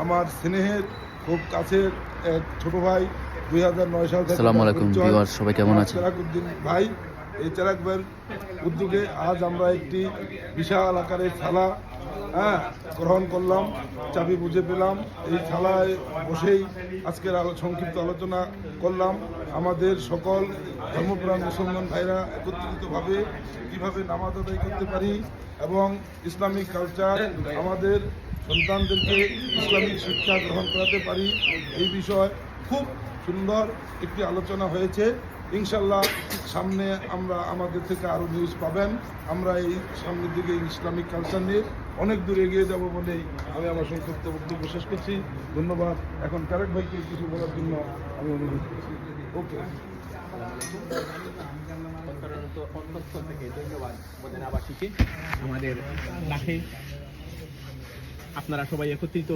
আমার স্নেহের খুব কাছের এক ছোট ভাই, 2009 সাল থেকে। আসসালামু আলাইকুম ভিউয়ার্স, সবাই কেমন আছেন? চেরাকুদ্দিন ভাই, এই চেরাক ভাইয়ের উদ্যোগে আজ আমরা একটি বিশাল আকারের থালা গ্রহণ করলাম, চাবি বুঝে পেলাম। এই থালায় বসেই আজকের সংক্ষিপ্ত আলোচনা করলাম। আমাদের সকল ধর্মপ্রাণ মুসলমান ভাইরা একত্রিতভাবে কীভাবে নামাজ আদায় করতে পারি এবং ইসলামিক কালচার আমাদের সন্তানদেরকে ইসলামিক শিক্ষা গ্রহণ করাতে পারি, এই বিষয় খুব সুন্দর একটি আলোচনা হয়েছে। ইনশাল্লাহ সামনে আমরা আমাদের থেকে আরও নিউজ পাবেন। আমরা এই সামনের দিকে ইসলামিক কালচার নিয়ে অনেক দূর এগিয়ে যাব বলেই আমি আমার সংক্ষিপ্ত বক্তব্য শেষ করছি। ধন্যবাদ। এখন তারেক ভাইকে কিছু বলার জন্য আমি অনুরোধ করছি। ওকে, ধন্যবাদ আমাদের ডাকে আপনারা সবাই একত্রিত